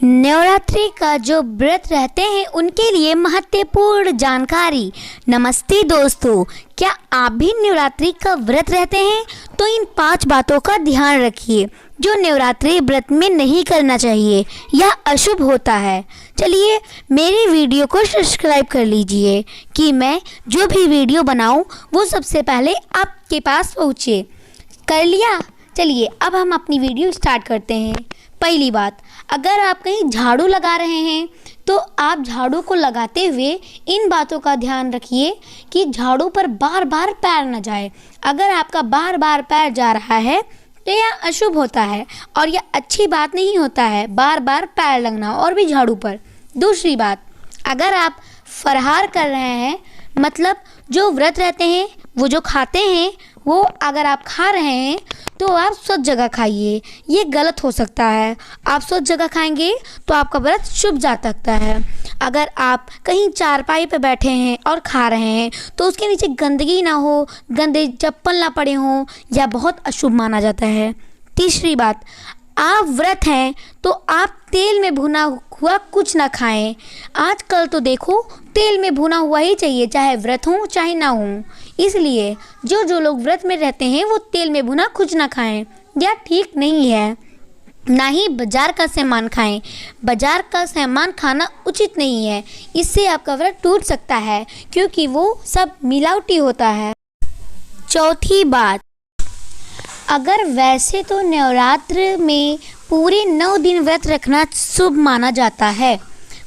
नवरात्रि का जो व्रत रहते हैं उनके लिए महत्वपूर्ण जानकारी। नमस्ते दोस्तों, क्या आप भी नवरात्रि का व्रत रहते हैं? तो इन 5 बातों का ध्यान रखिए जो नवरात्रि व्रत में नहीं करना चाहिए या अशुभ होता है। चलिए मेरे वीडियो को सब्सक्राइब कर लीजिए कि मैं जो भी वीडियो बनाऊं वो सबसे पहले आपके पास पहुंचे। कर लिया? चलिए अब हम अपनी वीडियो स्टार्ट करते हैं। पहली बात, अगर आप कहीं झाड़ू लगा रहे हैं तो आप झाड़ू को लगाते हुए इन बातों का ध्यान रखिए कि झाड़ू पर बार बार पैर न जाए। अगर आपका बार बार पैर जा रहा है तो यह अशुभ होता है और यह अच्छी बात नहीं होता है, बार बार पैर लगना और भी झाड़ू पर। दूसरी बात, अगर आप फलाहार कर रहे हैं मतलब जो व्रत रहते हैं वो जो खाते हैं वो अगर आप खा रहे हैं तो आप स्वच्छ जगह खाइए। ये गलत हो सकता है। आप स्वच्छ जगह खाएंगे तो आपका व्रत शुभ जा सकता है। अगर आप कहीं चारपाई पर बैठे हैं और खा रहे हैं तो उसके नीचे गंदगी ना हो, गंदे चप्पल ना पड़े हों, या बहुत अशुभ माना जाता है। तीसरी बात, आप व्रत हैं तो आप तेल में भुना हुआ कुछ ना खाएं। आजकल तो देखो तेल में भुना हुआ ही चाहिए, चाहे व्रत हो चाहे ना हो। इसलिए जो लोग व्रत में रहते हैं वो तेल में भुना कुछ ना खाएं, यह ठीक नहीं है। ना ही बाजार का सामान खाएं। बाजार का सामान खाना उचित नहीं है, इससे आपका व्रत टूट सकता है क्योंकि वो सब मिलावटी होता है। चौथी बात, अगर वैसे तो नवरात्र में पूरे 9 दिन व्रत रखना शुभ माना जाता है,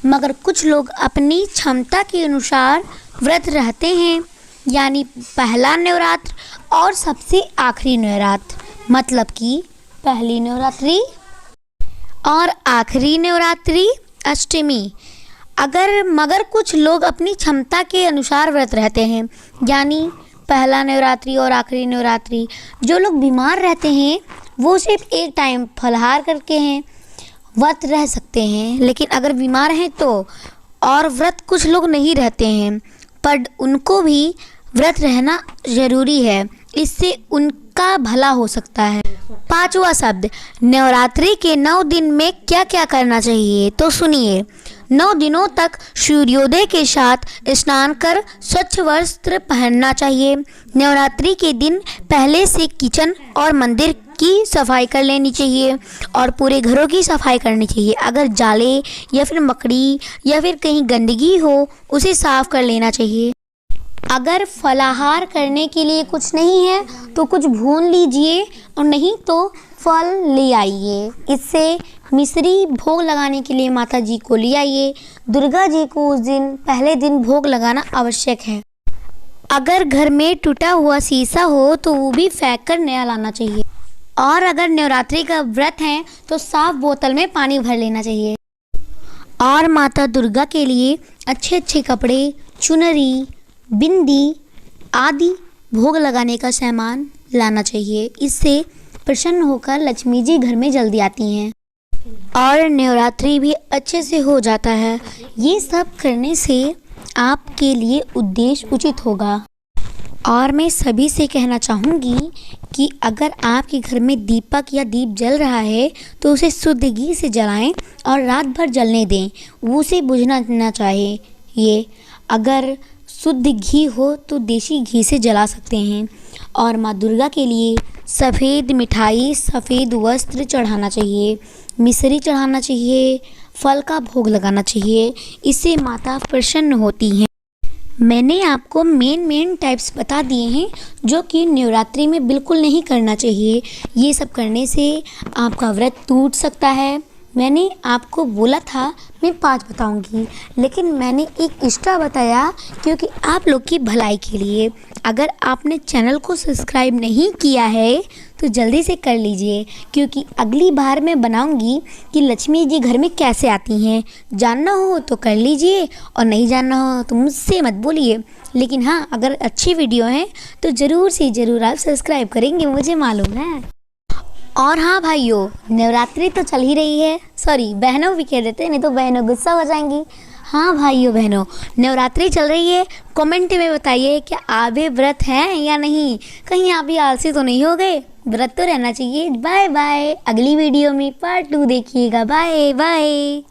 मगर कुछ लोग अपनी क्षमता के अनुसार व्रत रहते हैं, यानी पहला नवरात्र और सबसे आखिरी नवरात्र, मतलब कि पहली नवरात्रि और आखिरी नवरात्रि अष्टमी। मगर कुछ लोग अपनी क्षमता के अनुसार व्रत रहते हैं, यानी पहला नवरात्रि और आखिरी नवरात्रि। जो लोग बीमार रहते हैं वो सिर्फ एक टाइम फलाहार करके हैं व्रत रह सकते हैं, लेकिन अगर बीमार हैं तो और व्रत कुछ लोग नहीं रहते हैं पर उनको भी व्रत रहना ज़रूरी है, इससे उनका भला हो सकता है। 5वां शब्द, नवरात्रि के 9 दिन में क्या क्या करना चाहिए तो सुनिए। 9 दिनों तक सूर्योदय के साथ स्नान कर स्वच्छ वस्त्र पहनना चाहिए। नवरात्रि के दिन पहले से किचन और मंदिर की सफाई कर लेनी चाहिए और पूरे घरों की सफाई करनी चाहिए। अगर जाले या फिर मकड़ी या फिर कहीं गंदगी हो उसे साफ कर लेना चाहिए। अगर फलाहार करने के लिए कुछ नहीं है तो कुछ भून लीजिए और नहीं तो फल ले आइए। इससे मिश्री भोग लगाने के लिए माता जी को ले आइए। दुर्गा जी को उस दिन पहले दिन भोग लगाना आवश्यक है। अगर घर में टूटा हुआ शीशा हो तो वो भी फेंक कर नया लाना चाहिए। और अगर नवरात्रि का व्रत है तो साफ बोतल में पानी भर लेना चाहिए। और माता दुर्गा के लिए अच्छे अच्छे कपड़े, चुनरी, बिंदी आदि भोग लगाने का सामान लाना चाहिए। इससे प्रसन्न होकर लक्ष्मी जी घर में जल्दी आती हैं और नवरात्रि भी अच्छे से हो जाता है। ये सब करने से आपके लिए उद्देश्य उचित होगा। और मैं सभी से कहना चाहूँगी कि अगर आपके घर में दीपक या दीप जल रहा है तो उसे शुद्ध घी से जलाएं और रात भर जलने दें, उसे बुझना ना चाहिए। अगर शुद्ध घी हो तो देसी घी से जला सकते हैं। और माँ दुर्गा के लिए सफ़ेद मिठाई, सफ़ेद वस्त्र चढ़ाना चाहिए, मिश्री चढ़ाना चाहिए, फल का भोग लगाना चाहिए। इससे माता प्रसन्न होती हैं। मैंने आपको मेन टाइप्स बता दिए हैं जो कि नवरात्रि में बिल्कुल नहीं करना चाहिए। ये सब करने से आपका व्रत टूट सकता है। मैंने आपको बोला था मैं 5 बताऊंगी, लेकिन मैंने एक एक्स्ट्रा बताया क्योंकि आप लोग की भलाई के लिए। अगर आपने चैनल को सब्सक्राइब नहीं किया है तो जल्दी से कर लीजिए, क्योंकि अगली बार मैं बनाऊंगी कि लक्ष्मी जी घर में कैसे आती हैं। जानना हो तो कर लीजिए और नहीं जानना हो तो मुझसे मत बोलिए। लेकिन हाँ, अगर अच्छी वीडियो है तो ज़रूर से ज़रूर आप सब्सक्राइब करेंगे, मुझे मालूम है। और हाँ भाइयों, नवरात्रि तो चल ही रही है, सॉरी बहनों भी कह देते हैं, नहीं तो बहनों गुस्सा हो जाएंगी। हाँ भाइयों बहनों, नवरात्रि चल रही है। कमेंट में बताइए क्या आप भी व्रत हैं या नहीं, कहीं आप भी आलसी तो नहीं हो गए। व्रत तो रहना चाहिए। बाय बाय, अगली वीडियो में पार्ट 2 देखिएगा। Bye bye.